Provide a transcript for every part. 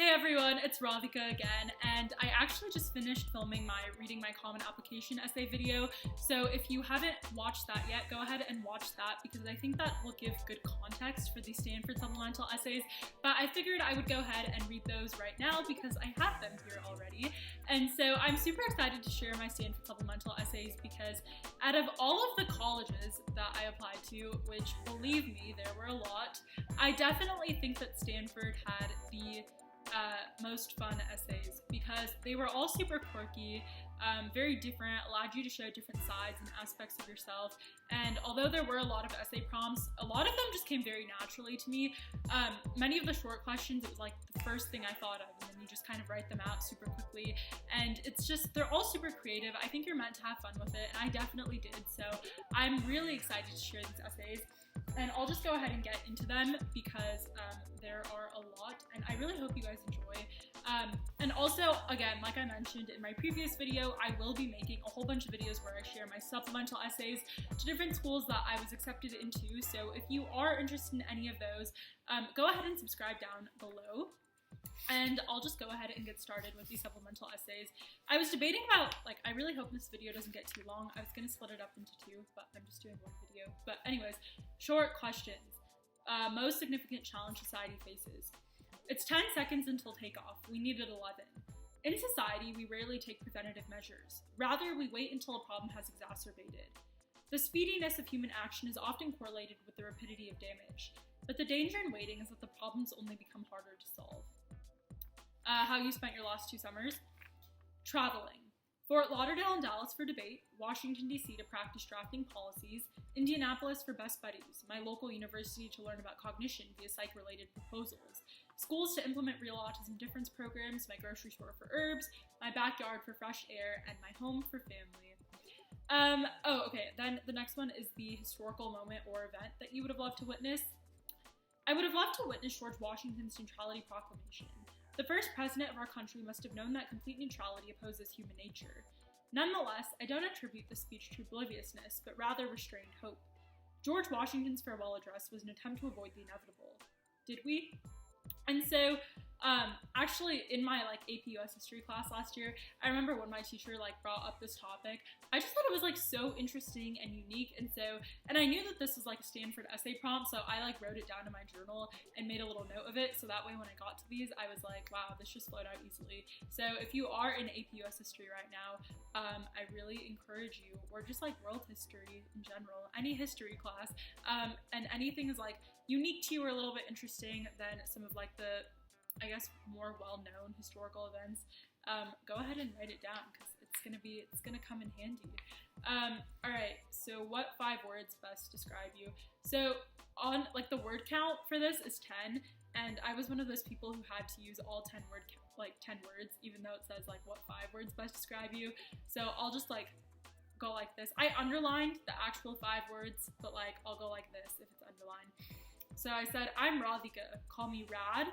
Hey everyone, it's Radhika again, and I actually just finished filming my Reading My Common Application essay video, so if you haven't watched that yet, go ahead and watch that because I think that will give good context for the Stanford Supplemental Essays, but I figured I would go ahead and read those right now because I have them here already. And so I'm super excited to share my Stanford Supplemental Essays because out of all of the colleges that I applied to, which believe me, there were a lot, I definitely think that Stanford had the most fun essays because they were all super quirky, very different, allowed you to show different sides and aspects of yourself, and although there were a lot of essay prompts, a lot of them just came very naturally to me. Many of the short questions, it was like the first thing I thought of, and then you just kind of write them out super quickly, and it's just, they're all super creative. I think you're meant to have fun with it, and I definitely did, so I'm really excited to share these essays. And I'll just go ahead and get into them because there are a lot and I really hope you guys enjoy. And also, again, like I mentioned in my previous video, I will be making a whole bunch of videos where I share my supplemental essays to different schools that I was accepted into. So if you are interested in any of those, go ahead and subscribe down below. And I'll just go ahead and get started with these supplemental essays. I was debating about, I really hope this video doesn't get too long. I was going to split it up into two, but I'm just doing one video. But anyways, short questions. Most significant challenge society faces. It's 10 seconds until takeoff. We needed 11. In society, we rarely take preventative measures. Rather, we wait until a problem has exacerbated. The speediness of human action is often correlated with the rapidity of damage. But the danger in waiting is that the problems only become harder to solve. How you spent your last 2 summers? Traveling. Fort Lauderdale and Dallas for debate, Washington, D.C. to practice drafting policies, Indianapolis for best buddies, my local university to learn about cognition via psych-related proposals, schools to implement real autism difference programs, my grocery store for herbs, my backyard for fresh air, and my home for family. Okay, then the next one is the historical moment or event that you would have loved to witness. I would have loved to witness George Washington's Neutrality Proclamation. The first president of our country must have known that complete neutrality opposes human nature. Nonetheless, I don't attribute the speech to obliviousness, but rather restrained hope. George Washington's farewell address was an attempt to avoid the inevitable. Did we? And so, actually, in my AP US history class last year, I remember when my teacher brought up this topic, I just thought it was so interesting and unique, and I knew that this was a Stanford essay prompt, so I wrote it down in my journal and made a little note of it, so that way when I got to these, I was like, wow, this just flowed out easily. So if you are in AP US history right now, I really encourage you, or just world history in general, any history class, and anything is unique to you or a little bit interesting than some of the, I guess, more well-known historical events, go ahead and write it down because it's gonna come in handy. All right, so what 5 words best describe you? So on the word count for this is 10, and I was one of those people who had to use all 10 words, even though it says what 5 words best describe you. So I'll just go like this. I underlined the actual 5 words, but I'll go like this if it's underlined. So I said, I'm Radhika, call me Rad.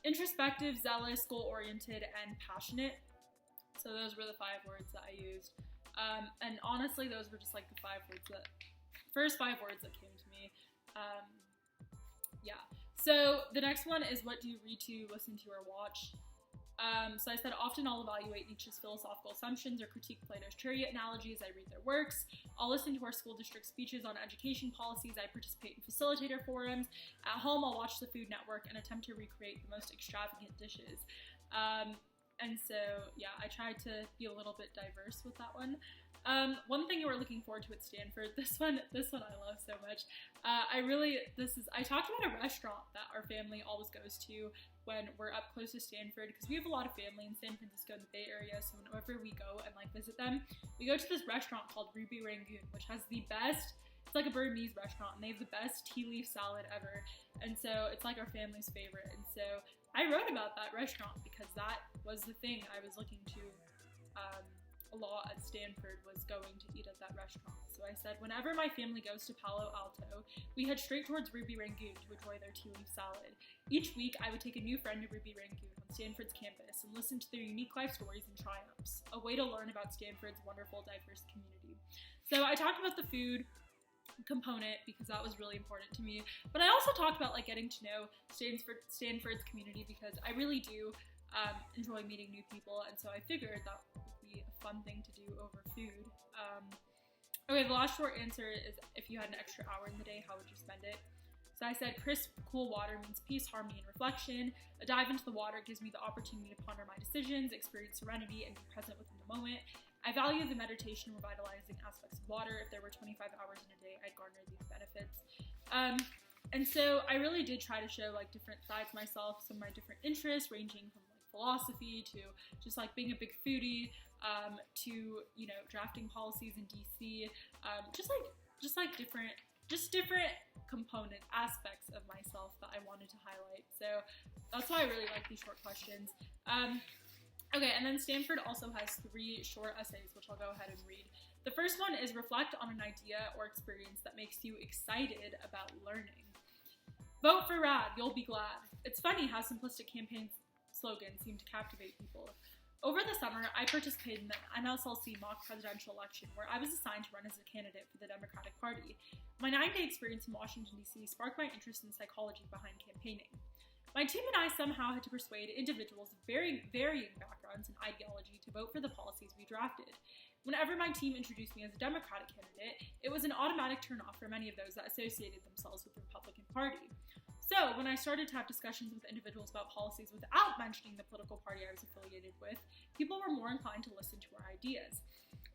Introspective, zealous, goal-oriented, and passionate. So those were the 5 words that I used. And honestly, those were just the first 5 words that came to me. Yeah. So the next one is, what do you read to, listen to, or watch? So I said, often I'll evaluate Nietzsche's philosophical assumptions or critique Plato's chariot analogies. I read their works. I'll listen to our school district speeches on education policies. I participate in facilitator forums. At home, I'll watch the Food Network and attempt to recreate the most extravagant dishes. And so, yeah, I tried to be a little bit diverse with that one. One thing you were looking forward to at Stanford, this one I love so much. I talked about a restaurant that our family always goes to when we're up close to Stanford, because we have a lot of family in San Francisco in the Bay Area, so whenever we go and visit them, we go to this restaurant called Ruby Rangoon, which has the best, it's a Burmese restaurant, and they have the best tea leaf salad ever, and so it's our family's favorite, and so I wrote about that restaurant because that was the thing I was looking to a lot at Stanford, was going to eat at that restaurant. So I said, whenever my family goes to Palo Alto, we head straight towards Ruby Rangoon to enjoy their tea leaf salad. Each week, I would take a new friend to Ruby Rangoon on Stanford's campus and listen to their unique life stories and triumphs, a way to learn about Stanford's wonderful, diverse community. So I talked about the food. component because that was really important to me. But I also talked about like getting to know Stanford's community because I really do enjoy meeting new people, and so I figured that would be a fun thing to do over food. Okay, the last short answer is if you had an extra hour in the day, how would you spend it? So I said crisp, cool water means peace, harmony, and reflection. A dive into the water gives me the opportunity to ponder my decisions, experience serenity, and be present within the moment. I value the meditation, revitalizing aspects of water. If there were 25 hours in a day, I'd garner these benefits. And so I really did try to show like different sides of myself, some of my different interests, ranging from like philosophy to just like being a big foodie, to, you know, drafting policies in DC, just different component aspects of myself that I wanted to highlight. So that's why I really like these short questions. Okay, and then Stanford also has 3 short essays, which I'll go ahead and read. The first one is reflect on an idea or experience that makes you excited about learning. Vote for RAD, you'll be glad. It's funny how simplistic campaign slogans seem to captivate people. Over the summer, I participated in the MSLC mock presidential election where I was assigned to run as a candidate for the Democratic Party. My 9-day experience in Washington, D.C. sparked my interest in the psychology behind campaigning. My team and I somehow had to persuade individuals of very varying backgrounds and ideology to vote for the policies we drafted. Whenever my team introduced me as a Democratic candidate, it was an automatic turnoff for many of those that associated themselves with the Republican Party. So, when I started to have discussions with individuals about policies without mentioning the political party I was affiliated with, people were more inclined to listen to our ideas.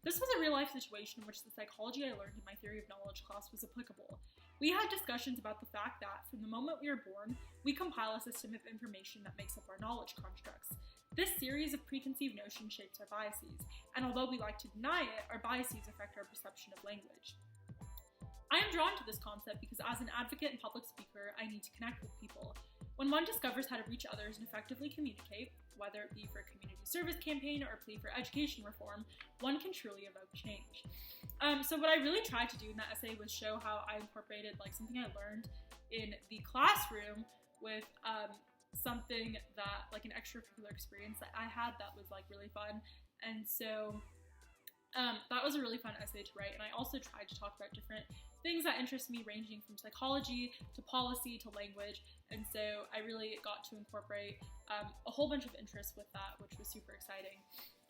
This was a real-life situation in which the psychology I learned in my theory of knowledge class was applicable. We had discussions about the fact that, from the moment we are born, we compile a system of information that makes up our knowledge constructs. This series of preconceived notions shapes our biases, and although we like to deny it, our biases affect our perception of language. I am drawn to this concept because as an advocate and public speaker, I need to connect with people. When one discovers how to reach others and effectively communicate, whether it be for a community service campaign or a plea for education reform, one can truly evoke change. So what I really tried to do in that essay was show how I incorporated like something I learned in the classroom with something that like an extracurricular experience that I had that was like really fun. And so that was a really fun essay to write, and I also tried to talk about different things that interest me, ranging from psychology to policy to language, and so I really got to incorporate a whole bunch of interests with that, which was super exciting.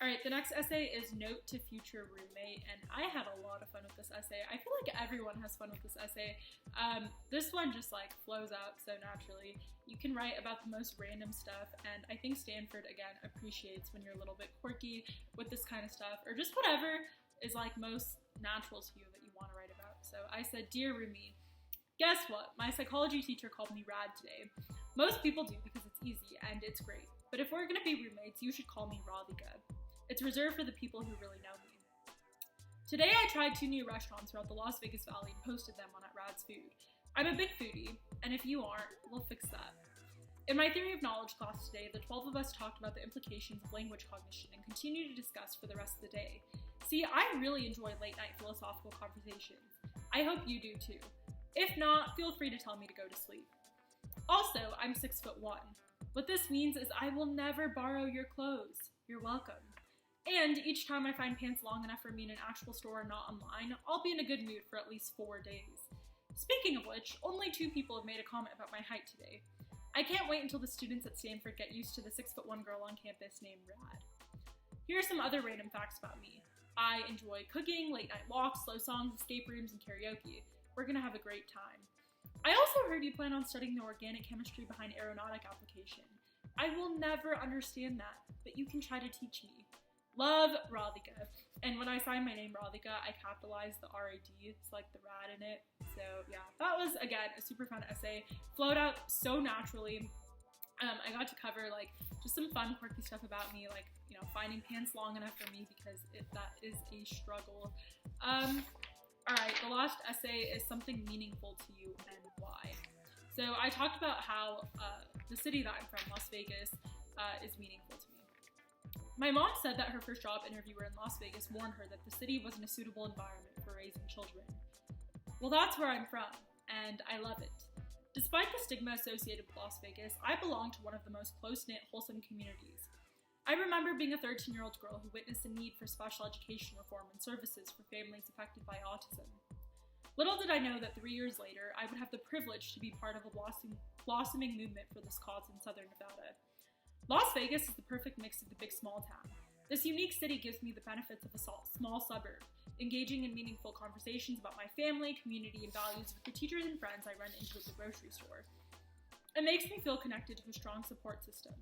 Alright, the next essay is Note to Future Roommate, and I had a lot of fun with this essay. I feel like everyone has fun with this essay. This one just like flows out so naturally. You can write about the most random stuff, and I think Stanford, again, appreciates when you're a little bit quirky with this kind of stuff, or just whatever is like most natural to you that you want to write about. So I said, Dear Roomie, guess what? My psychology teacher called me Rad today. Most people do because it's easy and it's great, but if we're gonna be roommates, you should call me Radhika. It's reserved for the people who really know me. Today I tried 2 new restaurants throughout the Las Vegas Valley and posted them on at Rad's Food. I'm a big foodie, and if you aren't, we'll fix that. In my theory of knowledge class today, the 12 of us talked about the implications of language cognition and continue to discuss for the rest of the day. See, I really enjoy late-night philosophical conversations. I hope you do too. If not, feel free to tell me to go to sleep. Also, I'm 6'1". What this means is I will never borrow your clothes. You're welcome. And each time I find pants long enough for me in an actual store and not online, I'll be in a good mood for at least 4 days. Speaking of which, only 2 people have made a comment about my height today. I can't wait until the students at Stanford get used to the 6'1" girl on campus named Rad. Here are some other random facts about me. I enjoy cooking, late night walks, slow songs, escape rooms, and karaoke. We're gonna have a great time. I also heard you plan on studying the organic chemistry behind aeronautic application. I will never understand that, but you can try to teach me. Love, Radhika. And when I signed my name Radhika, I capitalized the R-A-D. It's like the rad in it. So yeah, that was, again, a super fun essay. Flowed out so naturally. I got to cover like just some fun, quirky stuff about me, like, you know, finding pants long enough for me because that is a struggle. Alright, the last essay is something meaningful to you and why. So I talked about how the city that I'm from, Las Vegas, is meaningful to me. My mom said that her first job interviewer in Las Vegas warned her that the city wasn't a suitable environment for raising children. Well, that's where I'm from, and I love it. Despite the stigma associated with Las Vegas, I belong to one of the most close-knit, wholesome communities. I remember being a 13-year-old girl who witnessed a need for special education reform and services for families affected by autism. Little did I know that 3 years later, I would have the privilege to be part of a blossoming movement for this cause in Southern Nevada. Las Vegas is the perfect mix of the big small town. This unique city gives me the benefits of a small suburb, engaging in meaningful conversations about my family, community, and values with the teachers and friends I run into at the grocery store. It makes me feel connected to a strong support system.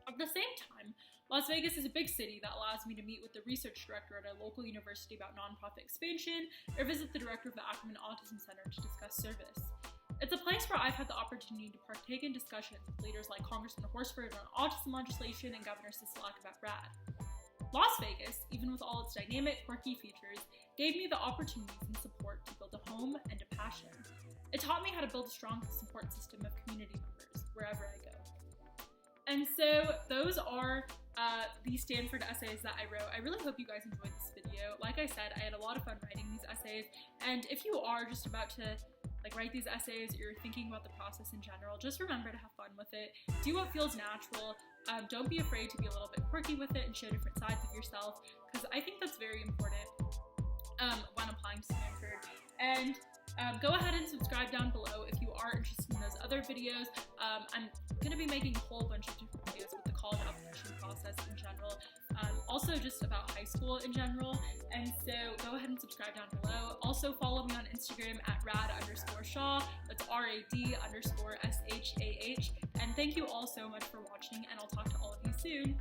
At the same time, Las Vegas is a big city that allows me to meet with the research director at a local university about nonprofit expansion, or visit the director of the Ackerman Autism Center to discuss service. It's a place where I've had the opportunity to partake in discussions with leaders like Congressman Horsford on autism legislation and Governor Sisolak about RAD. Las Vegas, even with all its dynamic, quirky features, gave me the opportunities and support to build a home and a passion. It taught me how to build a strong support system of community members wherever I go. And so those are the Stanford essays that I wrote. I really hope you guys enjoyed this video. Like I said, I had a lot of fun writing these essays, and if you are just about to write these essays, or you're thinking about the process in general, just remember to have fun with it. Do what feels natural. Don't be afraid to be a little bit quirky with it and show different sides of yourself, because I think that's very important when applying to Stanford. And go ahead and subscribe down below if you are interested in those other videos. I'm going to be making a whole bunch of different videos with the college application process in general, also just about high school in general, and so go ahead and subscribe down below. Also follow me on Instagram at rad_shaw, that's RAD_SHAH, and thank you all so much for watching, and I'll talk to all of you soon.